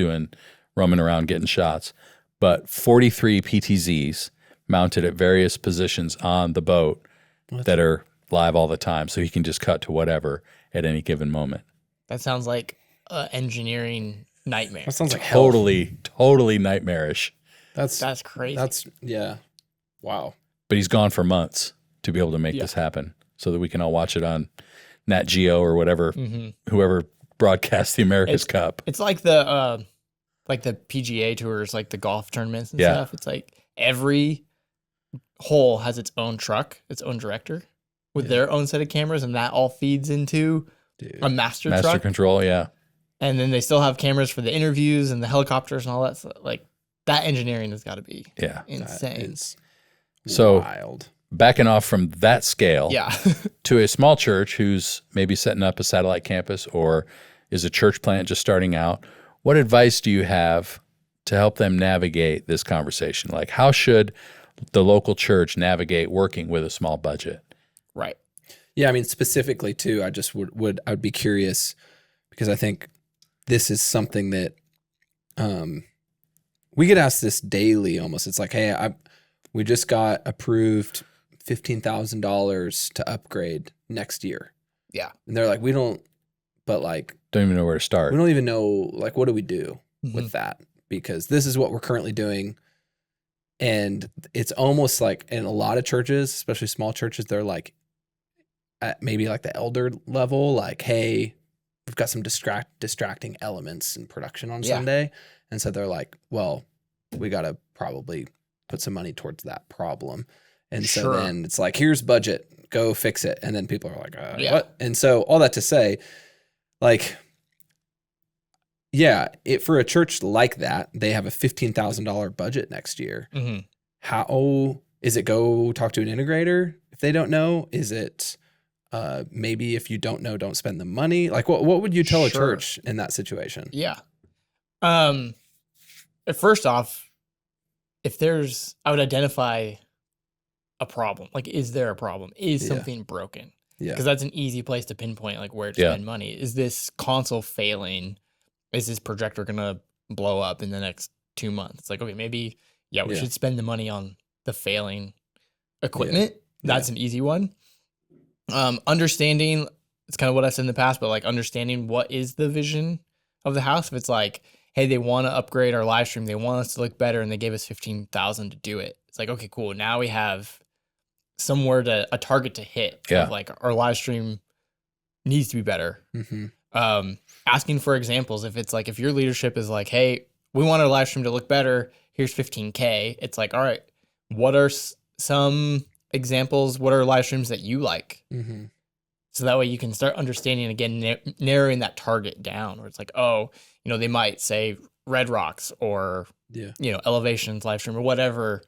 roaming around getting shots, but 43 PTZs mounted at various positions on the boat that are live all the time, so he can just cut to whatever at any given moment. That sounds like an engineering nightmare. That sounds like hell. Totally nightmarish. That's crazy. Wow. But he's gone for months to be able to make this happen so that we can all watch it on Nat Geo or whatever, whoever broadcasts the America's Cup. It's like the PGA tours, like the golf tournaments and stuff. It's like every hole has its own truck, its own director with their own set of cameras, and that all feeds into a master truck. Control, yeah. And then they still have cameras for the interviews and the helicopters and all that stuff. Like, that engineering has got to be insane. So wild. Backing off from that scale to a small church who's maybe setting up a satellite campus or is a church plant just starting out, what advice do you have to help them navigate this conversation? Like, how should the local church navigate working with a small budget? Right. Yeah, I mean, specifically too, I just would be curious because I think this is something that we get asked this daily almost. It's like, hey, we just got approved $15,000 to upgrade next year. Yeah. And they're like, don't even know where to start. We don't even know, like, what do we do with that? Because this is what we're currently doing. And it's almost like in a lot of churches, especially small churches, they're like at maybe like the elder level, like, hey, we've got some distracting elements in production on Sunday. And so they're like, well, we got to probably put some money towards that problem. And so then it's like, here's budget, go fix it. And then people are like, what? And so all that to say, like, for a church like that, they have a $15,000 budget next year. Mm-hmm. How is it? Go talk to an integrator if they don't know? Is it maybe if you don't know, don't spend the money? Like, what would you tell a church in that situation? Yeah. First off, I would identify a problem. Like, is there a problem? Is something broken? Yeah. Because that's an easy place to pinpoint like where to spend money. Is this console failing? Is this projector going to blow up in the next 2 months? It's like, okay, maybe, we should spend the money on the failing equipment. That's an easy one. Understanding, it's kind of what I've said in the past, but like understanding what is the vision of the house. If it's like, hey, they want to upgrade our live stream, they want us to look better, and they gave us $15,000 to do it. It's like, okay, cool. Now we have somewhere a target to hit. Yeah. Of like our live stream needs to be better. Mm-hmm. Asking for examples. If it's like, if your leadership is like, hey, we want our live stream to look better, here's $15K. It's like, all right, what are some examples? What are live streams that you like? Mm-hmm. So that way you can start understanding again, narrowing that target down, where it's like, oh, they might say Red Rocks or, Elevations live stream or whatever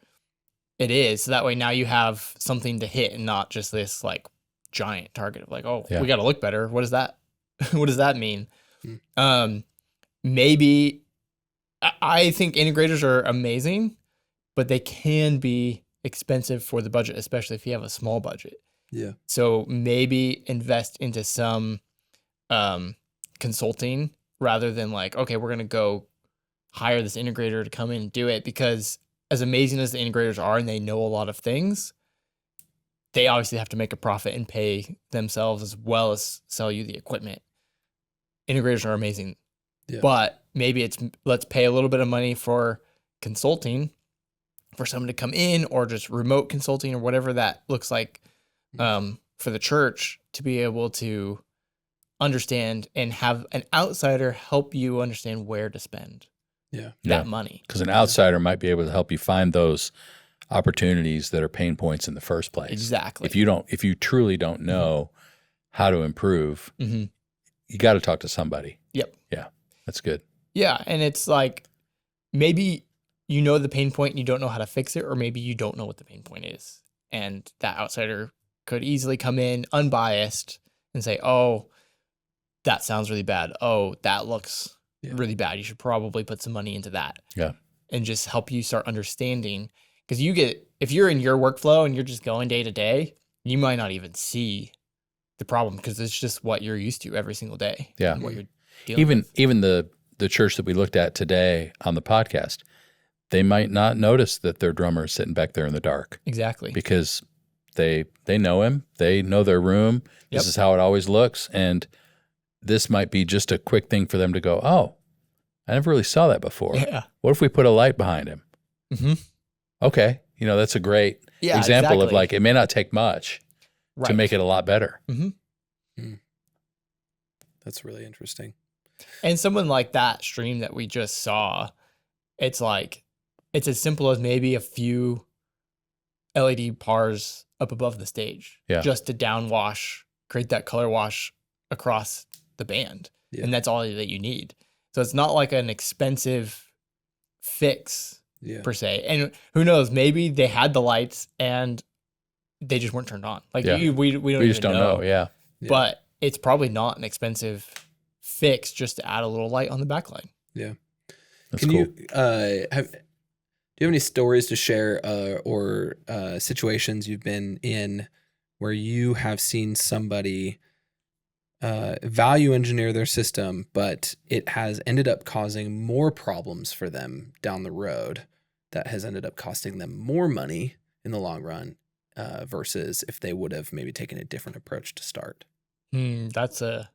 it is. So that way now you have something to hit and not just this like giant target of like, oh, we got to look better. What does that, what does that mean? Maybe I think integrators are amazing, but they can be expensive for the budget, especially if you have a small budget. Yeah. So maybe invest into some consulting rather than like, okay, we're going to go hire this integrator to come in and do it, because as amazing as the integrators are and they know a lot of things, they obviously have to make a profit and pay themselves as well as sell you the equipment. Integrators are amazing, but maybe let's pay a little bit of money for consulting for someone to come in, or just remote consulting or whatever that looks like for the church, to be able to understand and have an outsider help you understand where to spend that money. Because an outsider might be able to help you find those opportunities that are pain points in the first place. Exactly. If you truly don't know how to improve, you got to talk to somebody. Yep. Yeah, that's good. Yeah, and it's like maybe you know the pain point and you don't know how to fix it, or maybe you don't know what the pain point is. And that outsider could easily come in unbiased and say, oh, that sounds really bad. Oh, that looks really bad. You should probably put some money into that. Yeah. And just help you start understanding. Because if you're in your workflow and you're just going day to day, you might not even see the problem, because it's just what you're used to every single day. Yeah. And what you're dealing with. Even the church that we looked at today on the podcast, they might not notice that their drummer is sitting back there in the dark. Exactly. Because they know him. They know their room. This is how it always looks. And this might be just a quick thing for them to go, oh, I never really saw that before. Yeah. What if we put a light behind him? Mm-hmm. Okay. That's a great example of like, it may not take much to make it a lot better. Mm-hmm. That's really interesting. And someone like that stream that we just saw, it's like, it's as simple as maybe a few LED bars up above the stage, just to downwash, create that color wash across the band. Yeah. And that's all that you need. So it's not like an expensive fix per se. And who knows, maybe they had the lights and they just weren't turned on. Like we just don't know. Yeah. But it's probably not an expensive fix just to add a little light on the backline. Yeah. That's cool. You do you have any stories to share or situations you've been in where you have seen somebody value engineer their system, but it has ended up causing more problems for them down the road that has ended up costing them more money in the long run versus if they would have maybe taken a different approach to start? That's a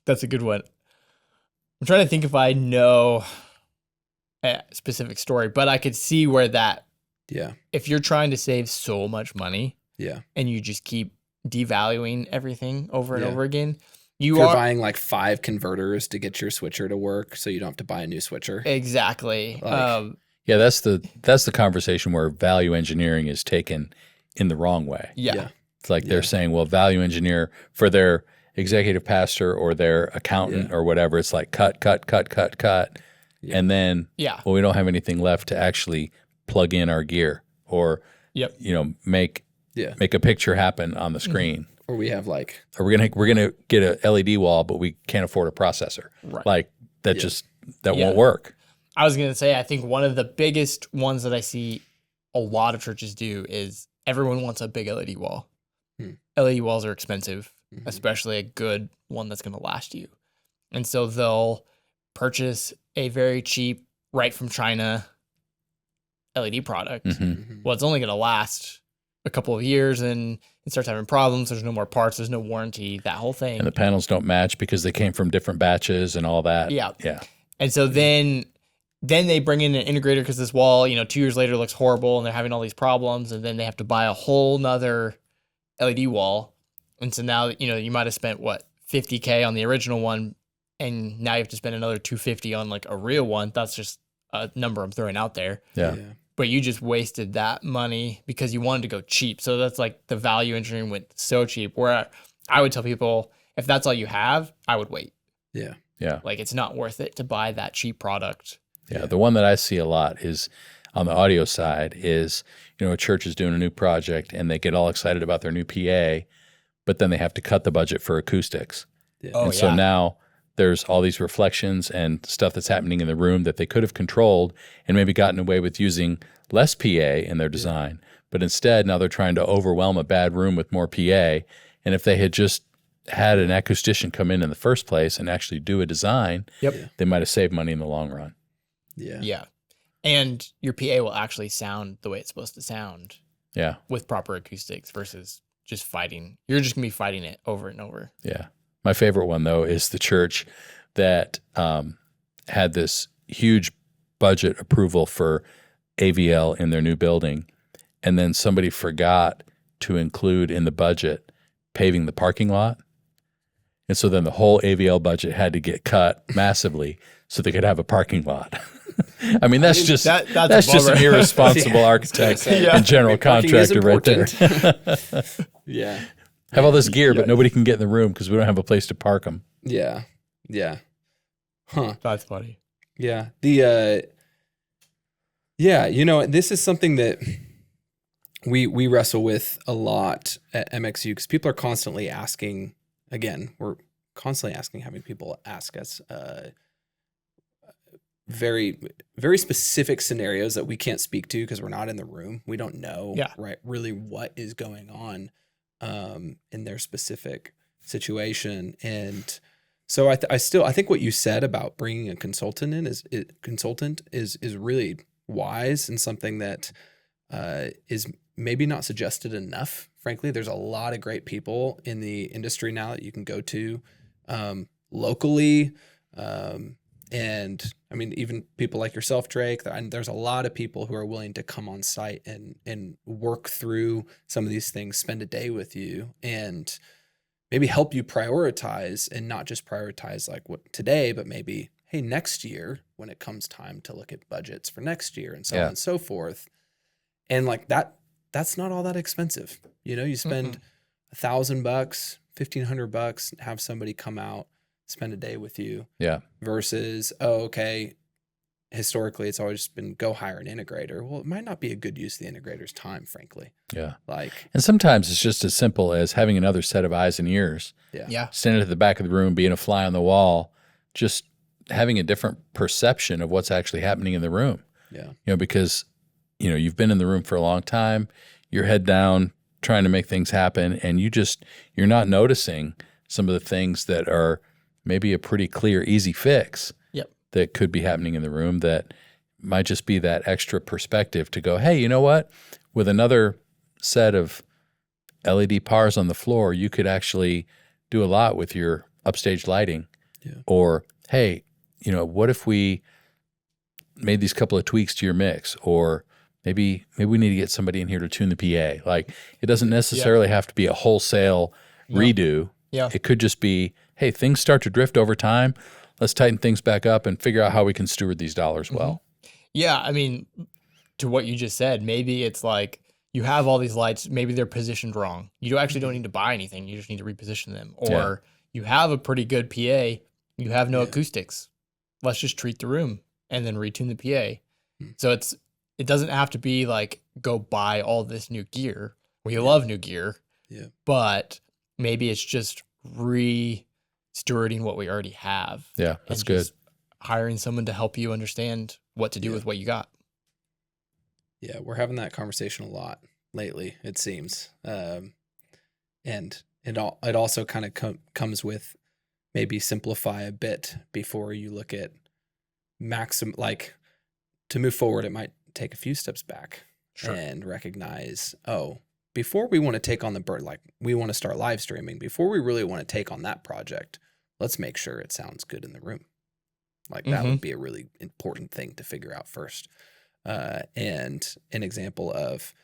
that's a good one. I'm trying to think if I know a specific story, but I could see where that, if you're trying to save so much money, and you just keep devaluing everything over and over again, you're buying like 5 converters to get your switcher to work, so you don't have to buy a new switcher. Exactly. That's the conversation where value engineering is taken in the wrong way. Yeah. It's like they're saying, well, value engineer for their executive pastor or their accountant or whatever. It's like cut. Yeah. And then, well, we don't have anything left to actually plug in our gear or, make a picture happen on the screen. Or we have like, or we're gonna get a LED wall, but we can't afford a processor. Right. Like that that won't work. I was gonna say, I think one of the biggest ones that I see a lot of churches do is everyone wants a big LED wall. LED walls are expensive, Mm-hmm. especially a good one that's going to last you. And so they'll purchase a very cheap, right from China LED product. Mhm. Well, it's only going to last a couple of years and it starts having problems. There's no more parts. There's no warranty, that whole thing. And the panels don't match because they came from different batches and all that. Yeah. Yeah. And so then they bring in an integrator because this wall, 2 years later looks horrible and they're having all these problems. And then they have to buy a whole nother LED wall. And so now, you might have spent $50K on the original one. And now you have to spend another $250 on like a real one. That's just a number I'm throwing out there. Yeah. But you just wasted that money because you wanted to go cheap. So that's like the value engineering went so cheap. Where I would tell people, if that's all you have, I would wait. Yeah. Yeah. Like it's not worth it to buy that cheap product. Yeah. The one that I see a lot is on the audio side is, a church is doing a new project and they get all excited about their new PA, but then they have to cut the budget for acoustics. Yeah. Oh, And so now there's all these reflections and stuff that's happening in the room that they could have controlled and maybe gotten away with using less PA in their design. But instead, now they're trying to overwhelm a bad room with more PA. And if they had just had an acoustician come in the first place and actually do a design, they might have saved money in the long run. Yeah. Yeah. And your PA will actually sound the way it's supposed to sound. Yeah. With proper acoustics versus just fighting. You're just going to be fighting it over and over. Yeah. My favorite one, though, is the church that had this huge budget approval for AVL in their new building. And then somebody forgot to include in the budget paving the parking lot. And so then the whole AVL budget had to get cut massively so they could have a parking lot. I mean, that's just an irresponsible architect and general contractor right there. Yeah. Have all this gear, but nobody can get in the room because we don't have a place to park them. Yeah. Yeah. Huh. That's funny. Yeah. This is something that we wrestle with a lot at MxU because people are constantly asking, again, we're constantly asking, having people ask us very, very specific scenarios that we can't speak to because we're not in the room. We don't know really what is going on in their specific situation. And so I think what you said about bringing a consultant in is really wise and something that is maybe not suggested enough. Frankly, there's a lot of great people in the industry now that you can go to locally. And I mean, even people like yourself, Drake, there's a lot of people who are willing to come on site and work through some of these things, spend a day with you and maybe help you prioritize and not just prioritize like what today, but maybe, hey, next year when it comes time to look at budgets for next year and so on and so forth. And like that's not all that expensive. You spend $1,000, $1,500, have somebody come out, spend a day with you. Yeah. Versus, historically it's always been go hire an integrator. Well, it might not be a good use of the integrator's time, frankly. Yeah. And sometimes it's just as simple as having another set of eyes and ears. Yeah. Standing at the back of the room, being a fly on the wall, just having a different perception of what's actually happening in the room. Yeah. Because, you've been in the room for a long time, your head down, trying to make things happen, and you're not noticing some of the things that are maybe a pretty clear, easy fix that could be happening in the room that might just be that extra perspective to go, hey, you know what? With another set of LED PARs on the floor, you could actually do a lot with your upstage lighting. Yeah. Or, hey, what if we made these couple of tweaks to your mix? Or maybe we need to get somebody in here to tune the PA. Like, it doesn't necessarily have to be a wholesale redo. Yeah. It could just be, hey, things start to drift over time. Let's tighten things back up and figure out how we can steward these dollars well. Yeah, I mean, to what you just said, maybe it's like you have all these lights, maybe they're positioned wrong. You actually don't need to buy anything. You just need to reposition them. Or you have a pretty good PA, you have no acoustics. Let's just treat the room and then retune the PA. So it doesn't have to be like go buy all this new gear. We love new gear, but maybe it's just stewarding what we already have. Yeah, that's good. Hiring someone to help you understand what to do with what you got. Yeah, we're having that conversation a lot lately, it seems. And it also kind of comes with maybe simplify a bit before you look at like to move forward. It might take a few steps back and recognize, before we want to take on like we want to start live streaming, before we really want to take on that project, let's make sure it sounds good in the room. Like that would be a really important thing to figure out first. And an example of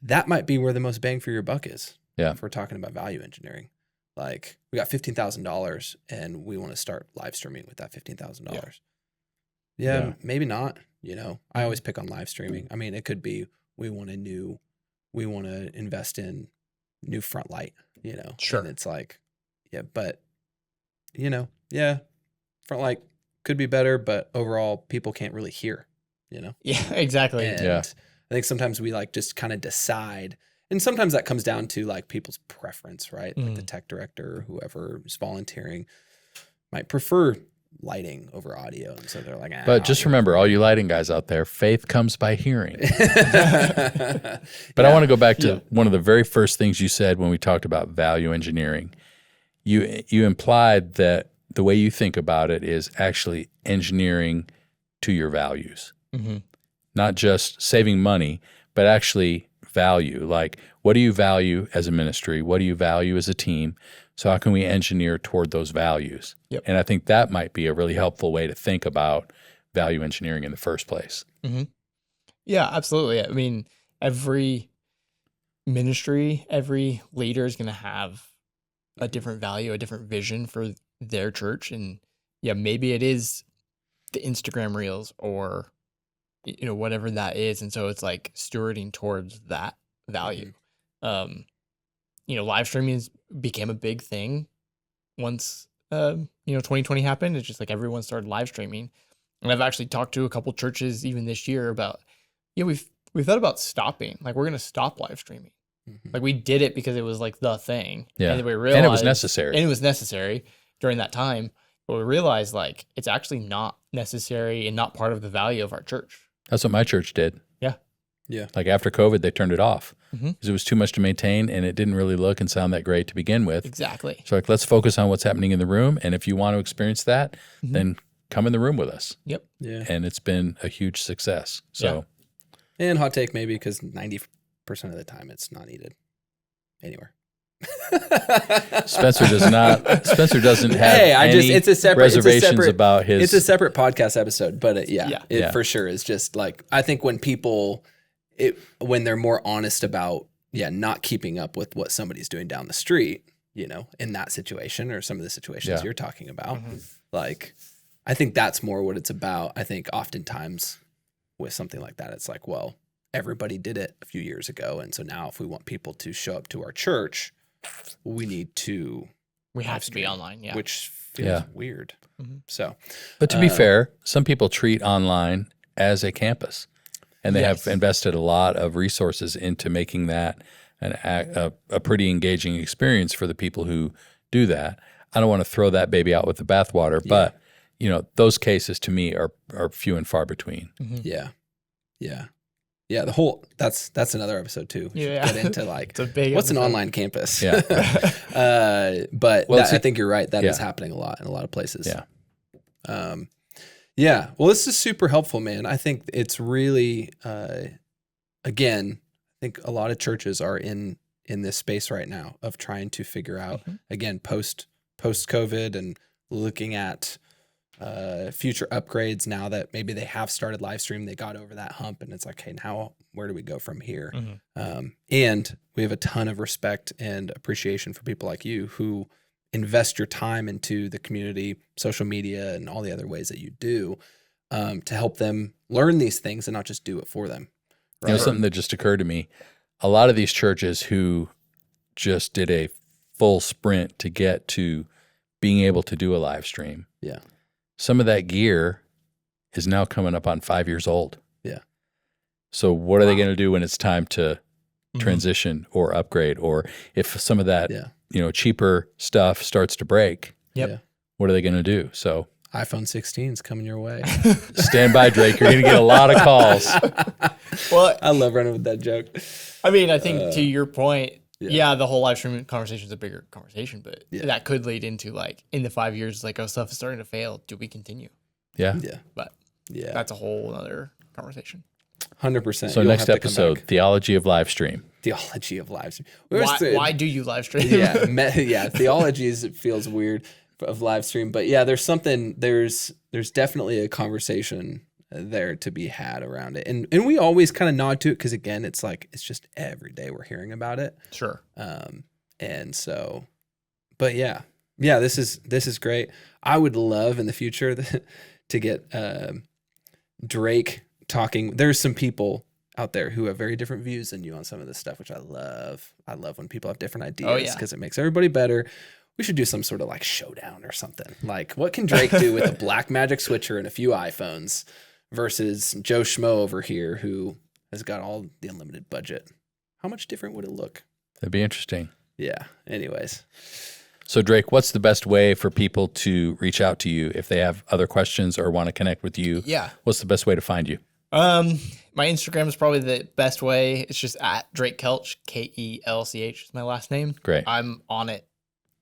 that might be where the most bang for your buck is. Yeah. If we're talking about value engineering, like we got $15,000 and we want to start live streaming with that $15,000. Yeah, maybe not. I always pick on live streaming. I mean, it could be we want to invest in new front light, Sure. And it's like, but front light could be better, but overall people can't really hear, Yeah, exactly. And I think sometimes we like just kind of decide, and sometimes that comes down to like people's preference, right? Like the tech director or whoever is volunteering might prefer lighting over audio. And so they're like, but just remember, all you lighting guys out there, faith comes by hearing. But I want to go back to one of the very first things you said when we talked about value engineering. You implied that the way you think about it is actually engineering to your values, not just saving money, but actually value. Like, what do you value as a ministry? What do you value as a team? So how can we engineer toward those values? Yep. And I think that might be a really helpful way to think about value engineering in the first place. Yeah, absolutely. I mean, every ministry, every leader is going to have a different value, a different vision for their church. And maybe it is the Instagram reels or, whatever that is. And so it's like stewarding towards that value. Live streaming became a big thing once, 2020 happened. It's just like everyone started live streaming. And I've actually talked to a couple churches even this year about, we've thought about stopping. Like, we're going to stop live streaming. Like, we did it because it was like the thing. Yeah. And we realized, and it was necessary. And it was necessary during that time. But we realized like it's actually not necessary and not part of the value of our church. That's what my church did. Yeah. Like after COVID, they turned it off because it was too much to maintain and it didn't really look and sound that great to begin with. Exactly. So like, let's focus on what's happening in the room. And if you want to experience that, then come in the room with us. Yep. Yeah. And it's been a huge success. So, and hot take maybe because 90% of the time it's not needed anywhere. Spencer doesn't have it's a separate reservations about his. It's a separate podcast episode, but it for sure is just like, I think when people, when they're more honest about, not keeping up with what somebody's doing down the street, in that situation or some of the situations you're talking about, like, I think that's more what it's about. I think oftentimes with something like that, it's like, well, everybody did it a few years ago. And so now if we want people to show up to our church, we have to be online, which feels weird. So, but to be fair, some people treat online as a campus, and they have invested a lot of resources into making that a pretty engaging experience for the people who do that. I don't want to throw that baby out with the bathwater, but those cases to me are few and far between. Yeah. The whole that's another episode too. We should get into like what's an online campus. Yeah. But I think you're right. That is happening a lot in a lot of places. Yeah. Well, this is super helpful, man. I think it's really again, I think a lot of churches are in this space right now of trying to figure out again post COVID and looking at future upgrades now that maybe they have started live stream, they got over that hump, and it's like, hey, now where do we go from here? And we have a ton of respect and appreciation for people like you who invest your time into the community, social media, and all the other ways that you do to help them learn these things and not just do it for them. Right? Something that just occurred to me, a lot of these churches who just did a full sprint to get to being able to do a live stream. Yeah. Some of that gear is now coming up on 5 years old. Yeah. So what are they going to do when it's time to transition or upgrade? Or if some of that, cheaper stuff starts to break, what are they going to do? So iPhone 16 is coming your way. Stand by, Drake. You're going to get a lot of calls. Well, I love running with that joke. I mean, I think to your point, Yeah, the whole live stream conversation is a bigger conversation, but Yeah. that could lead into like in the 5 years, like, oh, stuff is starting to fail. Do we continue? Yeah. Yeah. But Yeah. that's a whole other conversation. 100%. So You'll next have to come episode, back. theology of live stream. Theology of live stream. Why do you live stream? Yeah, theologies, it feels weird of live stream, but yeah, there's definitely a conversation there to be had around it, and we always kind of nod to it because again, it's like it's just every day we're hearing about it. Sure. And so, but yeah, this is great. I would love in the future to get Drake talking. There's some people out there who have very different views than you on some of this stuff, which I love. I love when people have different ideas because it makes everybody better. We should do some sort of like showdown or something. Like, what can Drake do with a black magic switcher and a few iPhones versus Joe Schmo over here who has got all the unlimited budget? How much different would it look? That'd be interesting. Yeah. Anyways. So Drake, what's the best way for people to reach out to you if they have other questions or want to connect with you? Yeah. What's the best way to find you? My Instagram is probably the best way. It's just at Drake Kelch, Kelch is my last name. Great. I'm on it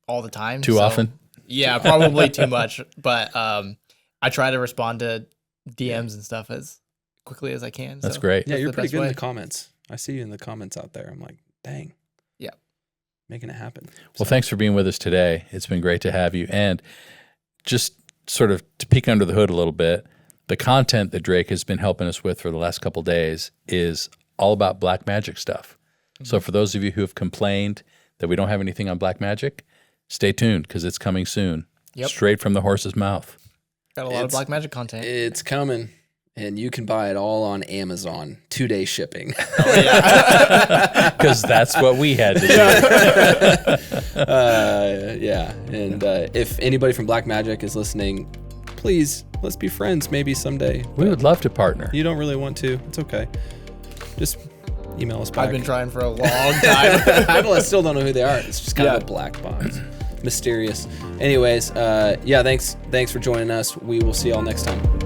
all the time. Too often? Yeah, probably too much. But I try to respond to DMs and stuff as quickly as I can. That's so great. Yeah, you're the pretty best good way. in the comments. I see you in the comments out there. I'm like, dang. Yeah. Making it happen. Well, thanks for being with us today. It's been great to have you. And just sort of to peek under the hood a little bit, the content that Drake has been helping us with for the last couple of days is all about black magic stuff. Mm-hmm. So for those of you who have complained that we don't have anything on black magic, stay tuned because it's coming soon. Yep. Straight from the horse's mouth. Got a lot of black magic content. It's coming, and you can buy it all on Amazon. 2-day shipping. Because that's what we had to do. Yeah. And if anybody from Black Magic is listening, please, let's be friends maybe someday. We would love to partner. You don't really want to. It's okay. Just email us back. I've been trying for a long time. I still don't know who they are. It's just kind of a black box. Mysterious. Anyways, thanks for joining us. We will see y'all next time.